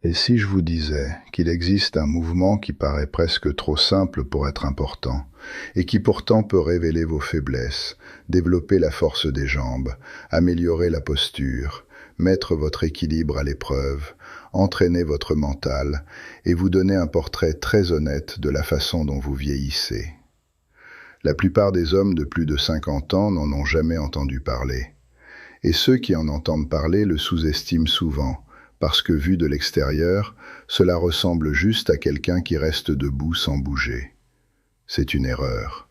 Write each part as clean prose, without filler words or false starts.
Et si je vous disais qu'il existe un mouvement qui paraît presque trop simple pour être important, et qui pourtant peut révéler vos faiblesses, développer la force des jambes, améliorer la posture, mettre votre équilibre à l'épreuve, entraîner votre mental, et vous donner un portrait très honnête de la façon dont vous vieillissez. La plupart des hommes de plus de 50 ans n'en ont jamais entendu parler. Et ceux qui en entendent parler le sous-estiment souvent, parce que vu de l'extérieur, cela ressemble juste à quelqu'un qui reste debout sans bouger. C'est une erreur.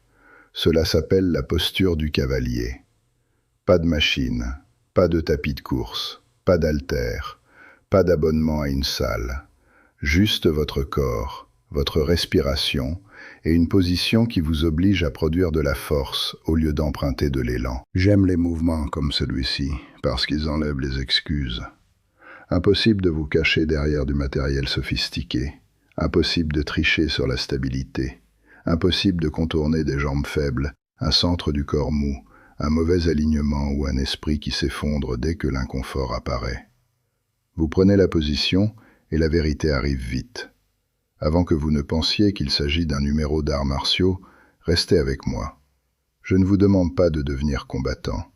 Cela s'appelle la posture du cavalier. Pas de machine, pas de tapis de course, pas d'haltère, pas d'abonnement à une salle. Juste votre corps, votre respiration et une position qui vous oblige à produire de la force au lieu d'emprunter de l'élan. J'aime les mouvements comme celui-ci, parce qu'ils enlèvent les excuses. Impossible de vous cacher derrière du matériel sophistiqué. Impossible de tricher sur la stabilité. Impossible de contourner des jambes faibles, un centre du corps mou, un mauvais alignement ou un esprit qui s'effondre dès que l'inconfort apparaît. Vous prenez la position et la vérité arrive vite. Avant que vous ne pensiez qu'il s'agit d'un numéro d'arts martiaux, restez avec moi. Je ne vous demande pas de devenir combattant.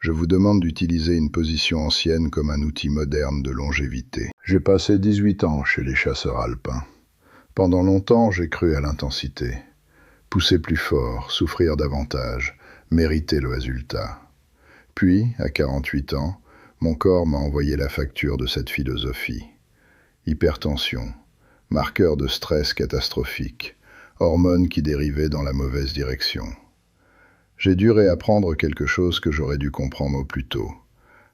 Je vous demande d'utiliser une position ancienne comme un outil moderne de longévité. J'ai passé 18 ans chez les chasseurs alpins. Pendant longtemps, j'ai cru à l'intensité. Pousser plus fort, souffrir davantage, mériter le résultat. Puis, à 48 ans, mon corps m'a envoyé la facture de cette philosophie. Hypertension, marqueur de stress catastrophique, hormones qui dérivaient dans la mauvaise direction. J'ai dû réapprendre quelque chose que j'aurais dû comprendre au plus tôt.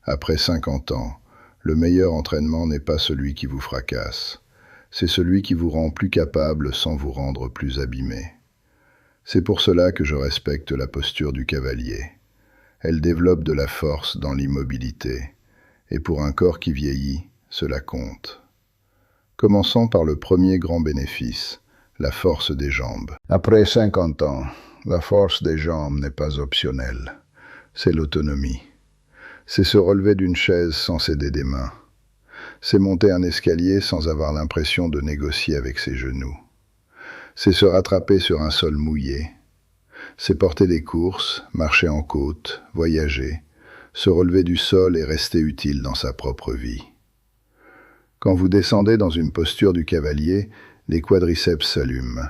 Après 50 ans, le meilleur entraînement n'est pas celui qui vous fracasse. C'est celui qui vous rend plus capable sans vous rendre plus abîmé. C'est pour cela que je respecte la posture du cavalier. Elle développe de la force dans l'immobilité. Et pour un corps qui vieillit, cela compte. Commençons par le premier grand bénéfice, la force des jambes. Après 50 ans, la force des jambes n'est pas optionnelle. C'est l'autonomie. C'est se relever d'une chaise sans s'aider des mains. C'est monter un escalier sans avoir l'impression de négocier avec ses genoux. C'est se rattraper sur un sol mouillé. C'est porter des courses, marcher en côte, voyager, se relever du sol et rester utile dans sa propre vie. Quand vous descendez dans une posture du cavalier, les quadriceps s'allument,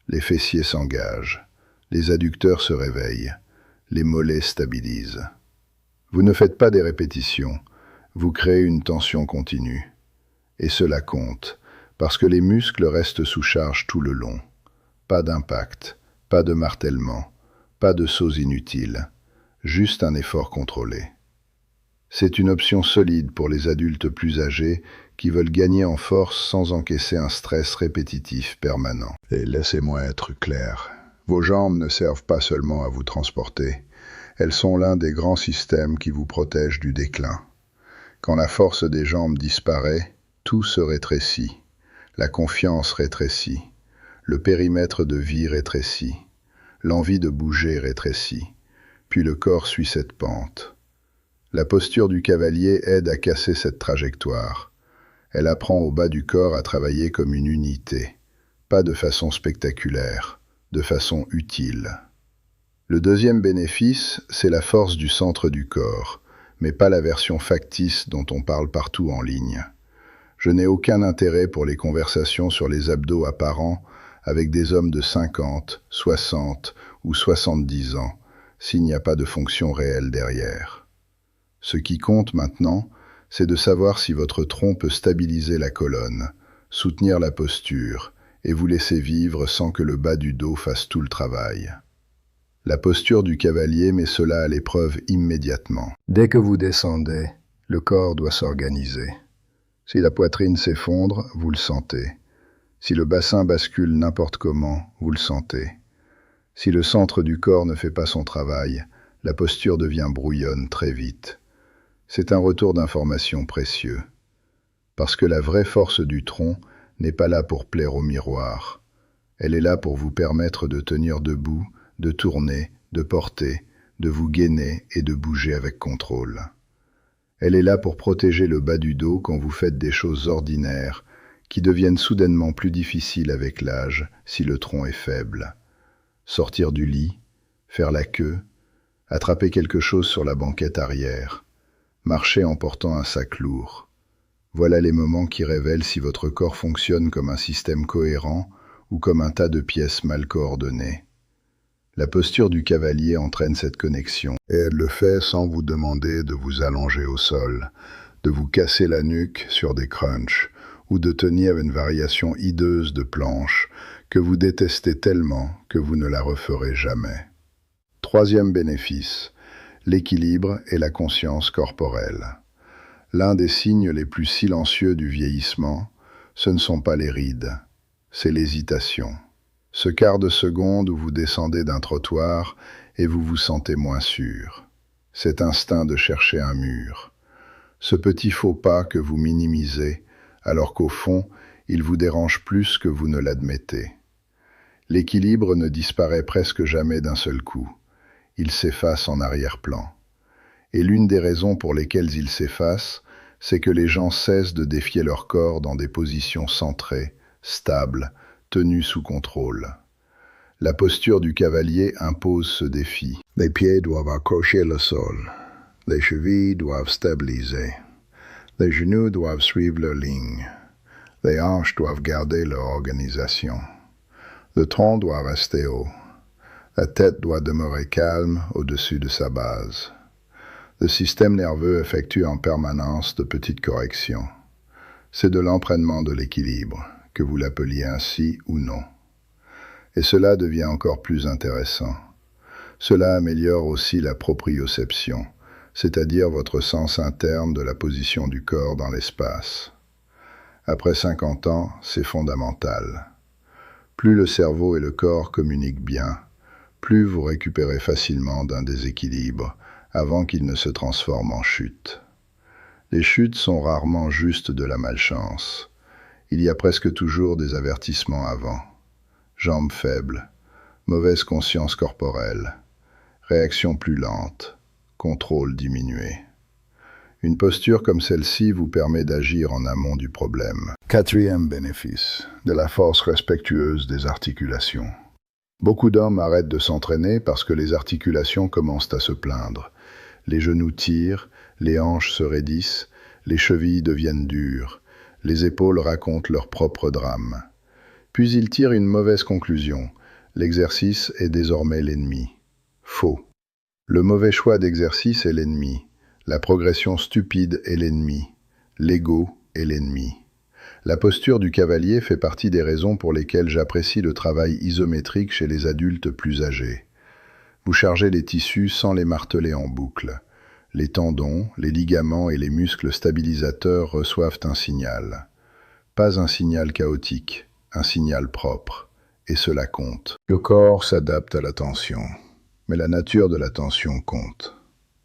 les fessiers s'engagent, les adducteurs se réveillent, les mollets stabilisent. Vous ne faites pas des répétitions, vous créez une tension continue. Et cela compte, parce que les muscles restent sous charge tout le long. Pas d'impact, pas de martèlement, pas de sauts inutiles, juste un effort contrôlé. C'est une option solide pour les adultes plus âgés qui veulent gagner en force sans encaisser un stress répétitif permanent. Et laissez-moi être clair, vos jambes ne servent pas seulement à vous transporter, elles sont l'un des grands systèmes qui vous protègent du déclin. Quand la force des jambes disparaît, tout se rétrécit, la confiance rétrécit, le périmètre de vie rétrécit, l'envie de bouger rétrécit, puis le corps suit cette pente. La posture du cavalier aide à casser cette trajectoire. Elle apprend au bas du corps à travailler comme une unité, pas de façon spectaculaire, de façon utile. Le deuxième bénéfice, c'est la force du centre du corps, mais pas la version factice dont on parle partout en ligne. Je n'ai aucun intérêt pour les conversations sur les abdos apparents avec des hommes de 50, 60 ou 70 ans, s'il n'y a pas de fonction réelle derrière. Ce qui compte maintenant, c'est de savoir si votre tronc peut stabiliser la colonne, soutenir la posture et vous laisser vivre sans que le bas du dos fasse tout le travail. La posture du cavalier met cela à l'épreuve immédiatement. Dès que vous descendez, le corps doit s'organiser. Si la poitrine s'effondre, vous le sentez. Si le bassin bascule n'importe comment, vous le sentez. Si le centre du corps ne fait pas son travail, la posture devient brouillonne très vite. C'est un retour d'information précieux. Parce que la vraie force du tronc n'est pas là pour plaire au miroir. Elle est là pour vous permettre de tenir debout, de tourner, de porter, de vous gainer et de bouger avec contrôle. Elle est là pour protéger le bas du dos quand vous faites des choses ordinaires, qui deviennent soudainement plus difficiles avec l'âge si le tronc est faible. Sortir du lit, faire la queue, attraper quelque chose sur la banquette arrière, marcher en portant un sac lourd. Voilà les moments qui révèlent si votre corps fonctionne comme un système cohérent ou comme un tas de pièces mal coordonnées. La posture du cavalier entraîne cette connexion, et elle le fait sans vous demander de vous allonger au sol, de vous casser la nuque sur des crunchs, ou de tenir une variation hideuse de planche que vous détestez tellement que vous ne la referez jamais. Troisième bénéfice, l'équilibre et la conscience corporelle. L'un des signes les plus silencieux du vieillissement, ce ne sont pas les rides, c'est l'hésitation. Ce quart de seconde où vous descendez d'un trottoir et vous vous sentez moins sûr. Cet instinct de chercher un mur. Ce petit faux pas que vous minimisez, alors qu'au fond, il vous dérange plus que vous ne l'admettez. L'équilibre ne disparaît presque jamais d'un seul coup. Il s'efface en arrière-plan. Et l'une des raisons pour lesquelles il s'efface, c'est que les gens cessent de défier leur corps dans des positions centrées, stables, tenues sous contrôle. La posture du cavalier impose ce défi. Les pieds doivent accrocher le sol. Les chevilles doivent stabiliser. Les genoux doivent suivre leur ligne. Les hanches doivent garder leur organisation. Le tronc doit rester haut. La tête doit demeurer calme au-dessus de sa base. Le système nerveux effectue en permanence de petites corrections. C'est de l'entraînement de l'équilibre, que vous l'appeliez ainsi ou non. Et cela devient encore plus intéressant. Cela améliore aussi la proprioception, c'est-à-dire votre sens interne de la position du corps dans l'espace. Après 50 ans, c'est fondamental. Plus le cerveau et le corps communiquent bien, plus vous récupérez facilement d'un déséquilibre avant qu'il ne se transforme en chute. Les chutes sont rarement juste de la malchance. Il y a presque toujours des avertissements avant. Jambes faibles, mauvaise conscience corporelle, réaction plus lente, contrôle diminué. Une posture comme celle-ci vous permet d'agir en amont du problème. Quatrième bénéfice, de la force respectueuse des articulations. Beaucoup d'hommes arrêtent de s'entraîner parce que les articulations commencent à se plaindre. Les genoux tirent, les hanches se raidissent, les chevilles deviennent dures, les épaules racontent leur propre drame. Puis ils tirent une mauvaise conclusion. L'exercice est désormais l'ennemi. Faux. Le mauvais choix d'exercice est l'ennemi. La progression stupide est l'ennemi. L'ego est l'ennemi. La posture du cavalier fait partie des raisons pour lesquelles j'apprécie le travail isométrique chez les adultes plus âgés. Vous chargez les tissus sans les marteler en boucle. Les tendons, les ligaments et les muscles stabilisateurs reçoivent un signal. Pas un signal chaotique, un signal propre. Et cela compte. Le corps s'adapte à la tension, mais la nature de la tension compte.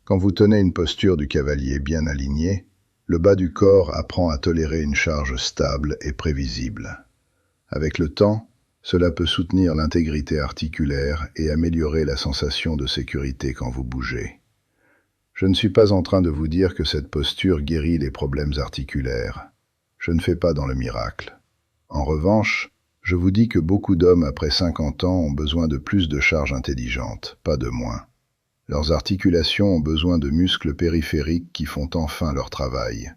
Quand vous tenez une posture du cavalier bien alignée, le bas du corps apprend à tolérer une charge stable et prévisible. Avec le temps, cela peut soutenir l'intégrité articulaire et améliorer la sensation de sécurité quand vous bougez. Je ne suis pas en train de vous dire que cette posture guérit les problèmes articulaires. Je ne fais pas dans le miracle. En revanche, je vous dis que beaucoup d'hommes après 50 ans ont besoin de plus de charge intelligente, pas de moins. Leurs articulations ont besoin de muscles périphériques qui font enfin leur travail.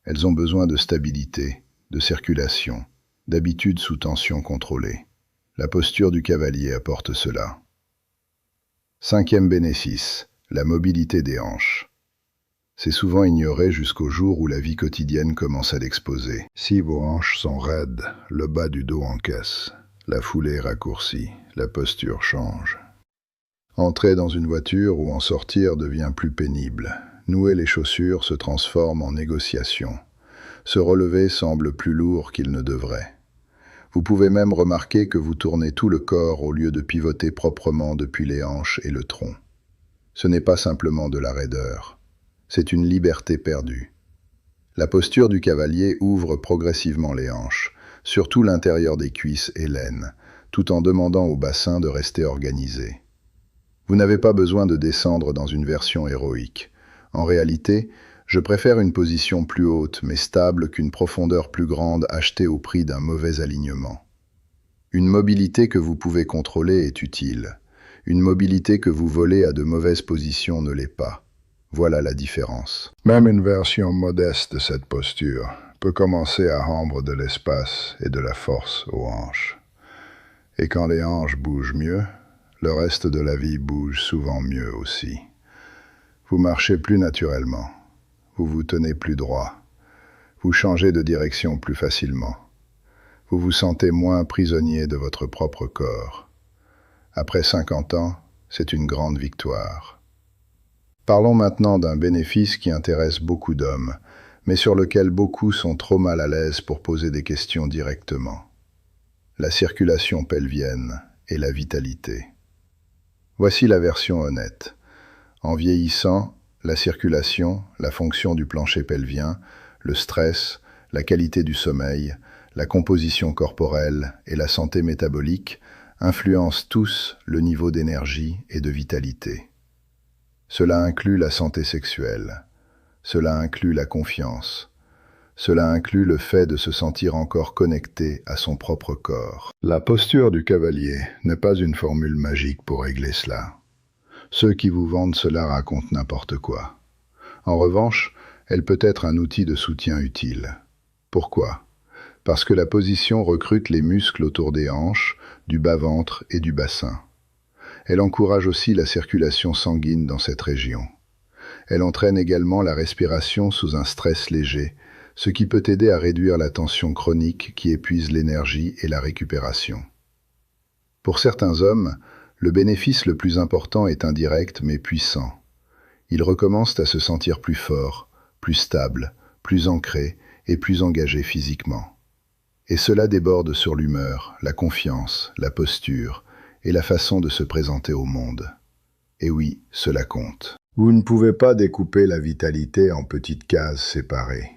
Elles ont besoin de stabilité, de circulation, d'habitude sous tension contrôlée. La posture du cavalier apporte cela. Cinquième bénéfice, la mobilité des hanches. C'est souvent ignoré jusqu'au jour où la vie quotidienne commence à l'exposer. Si vos hanches sont raides, le bas du dos encaisse. La foulée est raccourcie, la posture change. Entrer dans une voiture ou en sortir devient plus pénible. Nouer les chaussures se transforme en négociation. Se relever semble plus lourd qu'il ne devrait. Vous pouvez même remarquer que vous tournez tout le corps au lieu de pivoter proprement depuis les hanches et le tronc. Ce n'est pas simplement de la raideur. C'est une liberté perdue. La posture du cavalier ouvre progressivement les hanches, surtout l'intérieur des cuisses et l'aine, tout en demandant au bassin de rester organisé. Vous n'avez pas besoin de descendre dans une version héroïque. En réalité, Je préfère une position plus haute mais stable qu'une profondeur plus grande achetée au prix d'un mauvais alignement. Une mobilité que vous pouvez contrôler est utile. Une mobilité que vous volez à de mauvaises positions ne l'est pas. Voilà la différence. Même une version modeste de cette posture peut commencer à rendre de l'espace et de la force aux hanches. Et quand les hanches bougent mieux, le reste de la vie bouge souvent mieux aussi. Vous marchez plus naturellement. Vous vous tenez plus droit. Vous changez de direction plus facilement. Vous vous sentez moins prisonnier de votre propre corps. Après 50 ans, c'est une grande victoire. Parlons maintenant d'un bénéfice qui intéresse beaucoup d'hommes, mais sur lequel beaucoup sont trop mal à l'aise pour poser des questions directement. La circulation pelvienne et la vitalité. Voici la version honnête. En vieillissant, la circulation, la fonction du plancher pelvien, le stress, la qualité du sommeil, la composition corporelle et la santé métabolique influencent tous le niveau d'énergie et de vitalité. Cela inclut la santé sexuelle, cela inclut la confiance, cela inclut le fait de se sentir encore connecté à son propre corps. La posture du cavalier n'est pas une formule magique pour régler cela. Ceux qui vous vendent cela racontent n'importe quoi. En revanche, elle peut être un outil de soutien utile. Pourquoi ? Parce que la position recrute les muscles autour des hanches, du bas-ventre et du bassin. Elle encourage aussi la circulation sanguine dans cette région. Elle entraîne également la respiration sous un stress léger, ce qui peut aider à réduire la tension chronique qui épuise l'énergie et la récupération. Pour certains hommes, le bénéfice le plus important est indirect mais puissant. Ils recommencent à se sentir plus forts, plus stables, plus ancrés et plus engagés physiquement. Et cela déborde sur l'humeur, la confiance, la posture et la façon de se présenter au monde. Et oui, cela compte. Vous ne pouvez pas découper la vitalité en petites cases séparées.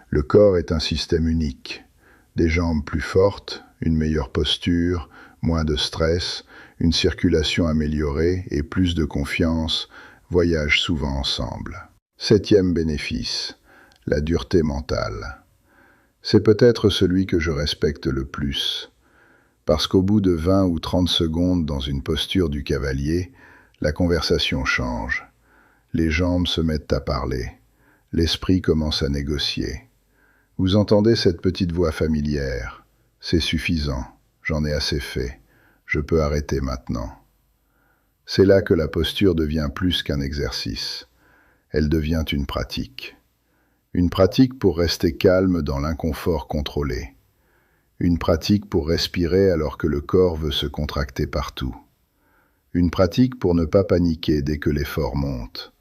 Le corps est un système unique. Des jambes plus fortes, une meilleure posture, moins de stress, une circulation améliorée et plus de confiance voyagent souvent ensemble. 7e bénéfice, la dureté mentale. C'est peut-être celui que je respecte le plus, parce qu'au bout de 20 ou 30 secondes dans une posture du cavalier, la conversation change. Les jambes se mettent à parler, l'esprit commence à négocier. Vous entendez cette petite voix familière. C'est suffisant, j'en ai assez fait, je peux arrêter maintenant. C'est là que la posture devient plus qu'un exercice. Elle devient une pratique. Une pratique pour rester calme dans l'inconfort contrôlé. Une pratique pour respirer alors que le corps veut se contracter partout. Une pratique pour ne pas paniquer dès que l'effort monte.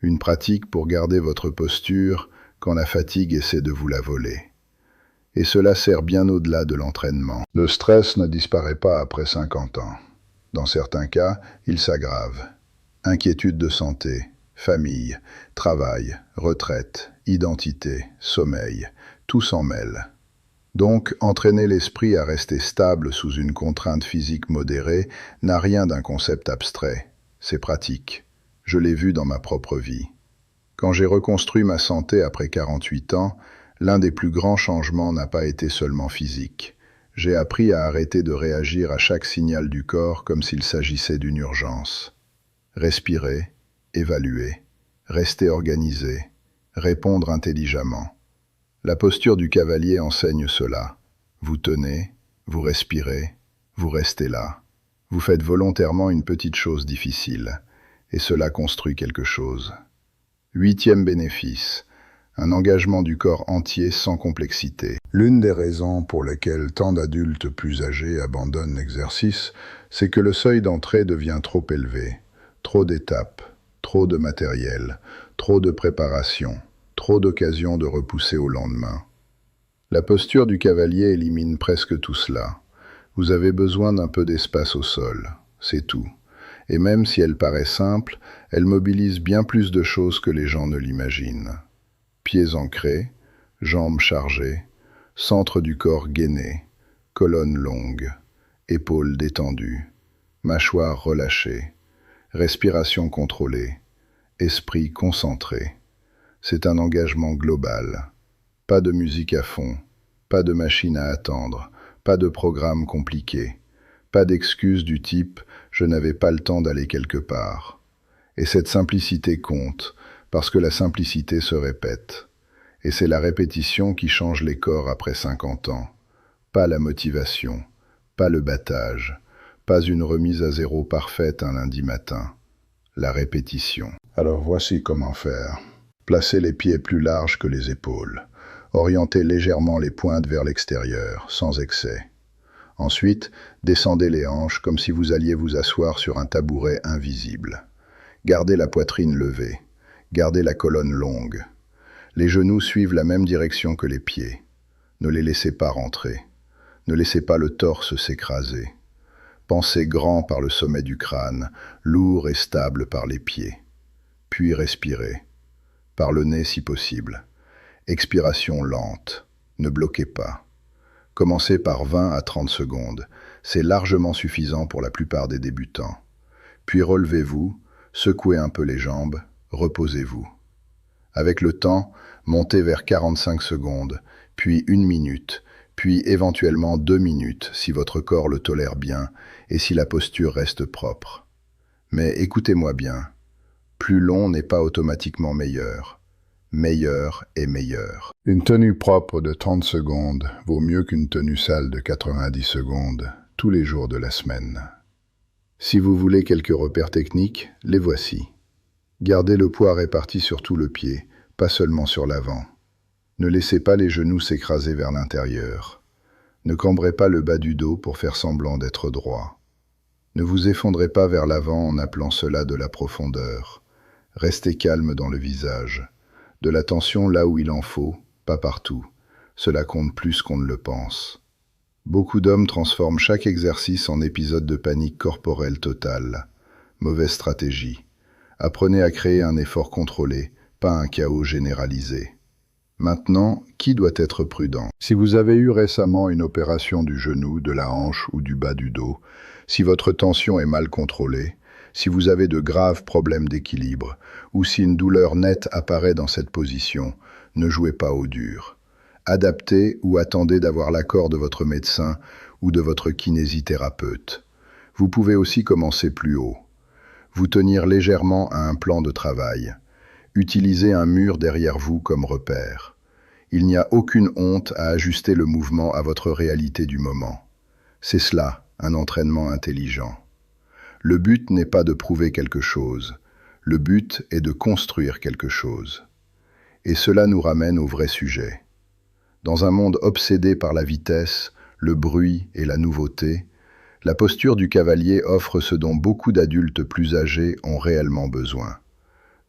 Une pratique pour garder votre posture quand la fatigue essaie de vous la voler. Et cela sert bien au-delà de l'entraînement. Le stress ne disparaît pas après 50 ans. Dans certains cas, il s'aggrave. Inquiétude de santé, famille, travail, retraite, identité, sommeil, tout s'en mêle. Donc, entraîner l'esprit à rester stable sous une contrainte physique modérée n'a rien d'un concept abstrait. C'est pratique. Je l'ai vu dans ma propre vie. Quand j'ai reconstruit ma santé après 48 ans, l'un des plus grands changements n'a pas été seulement physique. J'ai appris à arrêter de réagir à chaque signal du corps comme s'il s'agissait d'une urgence. Respirer, évaluer, rester organisé, répondre intelligemment. La posture du cavalier enseigne cela. Vous tenez, vous respirez, vous restez là. Vous faites volontairement une petite chose difficile, et cela construit quelque chose. 8e bénéfice, un engagement du corps entier sans complexité. L'une des raisons pour lesquelles tant d'adultes plus âgés abandonnent l'exercice, c'est que le seuil d'entrée devient trop élevé. Trop d'étapes, trop de matériel, trop de préparation, trop d'occasions de repousser au lendemain. La posture du cavalier élimine presque tout cela. Vous avez besoin d'un peu d'espace au sol, c'est tout. Et même si elle paraît simple, elle mobilise bien plus de choses que les gens ne l'imaginent. Pieds ancrés, jambes chargées, centre du corps gainé, colonne longue, épaules détendues, mâchoire relâchée, respiration contrôlée, esprit concentré. C'est un engagement global. Pas de musique à fond, pas de machine à attendre, pas de programme compliqué, pas d'excuses du type « je n'avais pas le temps d'aller quelque part ». Et cette simplicité compte, parce que la simplicité se répète. Et c'est la répétition qui change les corps après 50 ans. Pas la motivation, pas le battage, pas une remise à zéro parfaite un lundi matin. La répétition. Alors voici comment faire. Placez les pieds plus larges que les épaules. Orientez légèrement les pointes vers l'extérieur, sans excès. Ensuite, descendez les hanches comme si vous alliez vous asseoir sur un tabouret invisible. Gardez la poitrine levée. Gardez la colonne longue. Les genoux suivent la même direction que les pieds. Ne les laissez pas rentrer. Ne laissez pas le torse s'écraser. Pensez grand par le sommet du crâne, lourd et stable par les pieds. Puis respirez. Par le nez si possible. Expiration lente. Ne bloquez pas. Commencez par 20 à 30 secondes. C'est largement suffisant pour la plupart des débutants. Puis relevez-vous, secouez un peu les jambes, reposez-vous. Avec le temps, montez vers 45 secondes, puis 1 minute, puis éventuellement 2 minutes si votre corps le tolère bien et si la posture reste propre. Mais écoutez-moi bien, plus long n'est pas automatiquement meilleur. Meilleur est meilleur. Une tenue propre de 30 secondes vaut mieux qu'une tenue sale de 90 secondes tous les jours de la semaine. Si vous voulez quelques repères techniques, les voici. Gardez le poids réparti sur tout le pied, pas seulement sur l'avant. Ne laissez pas les genoux s'écraser vers l'intérieur. Ne cambrez pas le bas du dos pour faire semblant d'être droit. Ne vous effondrez pas vers l'avant en appelant cela de la profondeur. Restez calme dans le visage. De la tension là où il en faut, pas partout. Cela compte plus qu'on ne le pense. Beaucoup d'hommes transforment chaque exercice en épisode de panique corporelle totale. Mauvaise stratégie. Apprenez à créer un effort contrôlé, pas un chaos généralisé. Maintenant, qui doit être prudent? Si vous avez eu récemment une opération du genou, de la hanche ou du bas du dos, si votre tension est mal contrôlée, si vous avez de graves problèmes d'équilibre, ou si une douleur nette apparaît dans cette position, ne jouez pas au dur. Adaptez ou attendez d'avoir l'accord de votre médecin ou de votre kinésithérapeute. Vous pouvez aussi commencer plus haut. Vous tenir légèrement à un plan de travail. Utilisez un mur derrière vous comme repère. Il n'y a aucune honte à ajuster le mouvement à votre réalité du moment. C'est cela, un entraînement intelligent. Le but n'est pas de prouver quelque chose. Le but est de construire quelque chose. Et cela nous ramène au vrai sujet. Dans un monde obsédé par la vitesse, le bruit et la nouveauté, la posture du cavalier offre ce dont beaucoup d'adultes plus âgés ont réellement besoin.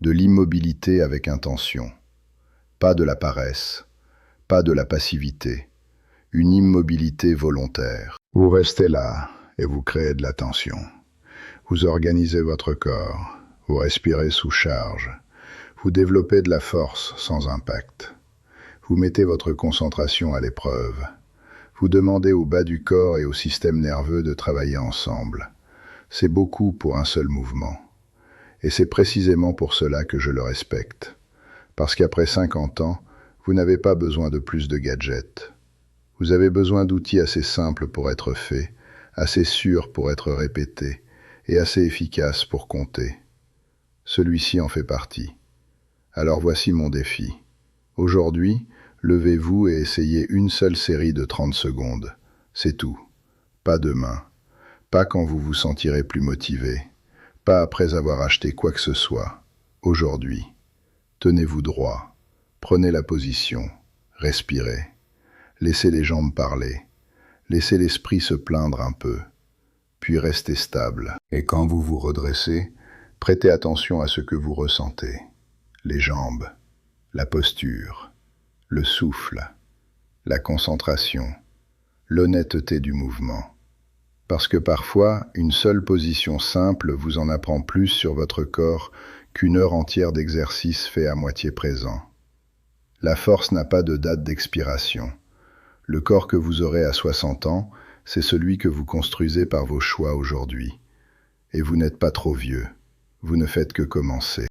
De l'immobilité avec intention. Pas de la paresse, pas de la passivité. Une immobilité volontaire. Vous restez là et vous créez de la tension. Vous organisez votre corps, vous respirez sous charge, vous développez de la force sans impact. Vous mettez votre concentration à l'épreuve. Vous demandez au bas du corps et au système nerveux de travailler ensemble. C'est beaucoup pour un seul mouvement. Et c'est précisément pour cela que je le respecte. Parce qu'après 50 ans, vous n'avez pas besoin de plus de gadgets. Vous avez besoin d'outils assez simples pour être faits, assez sûrs pour être répétés, et assez efficaces pour compter. Celui-ci en fait partie. Alors voici mon défi. Aujourd'hui, levez-vous et essayez une seule série de 30 secondes. C'est tout. Pas demain. Pas quand vous vous sentirez plus motivé. Pas après avoir acheté quoi que ce soit. Aujourd'hui. Tenez-vous droit. Prenez la position. Respirez. Laissez les jambes parler. Laissez l'esprit se plaindre un peu. Puis restez stable. Et quand vous vous redressez, prêtez attention à ce que vous ressentez. Les jambes, la posture, le souffle, la concentration, l'honnêteté du mouvement. Parce que parfois, une seule position simple vous en apprend plus sur votre corps qu'une heure entière d'exercice fait à moitié présent. La force n'a pas de date d'expiration. Le corps que vous aurez à 60 ans, c'est celui que vous construisez par vos choix aujourd'hui. Et vous n'êtes pas trop vieux. Vous ne faites que commencer.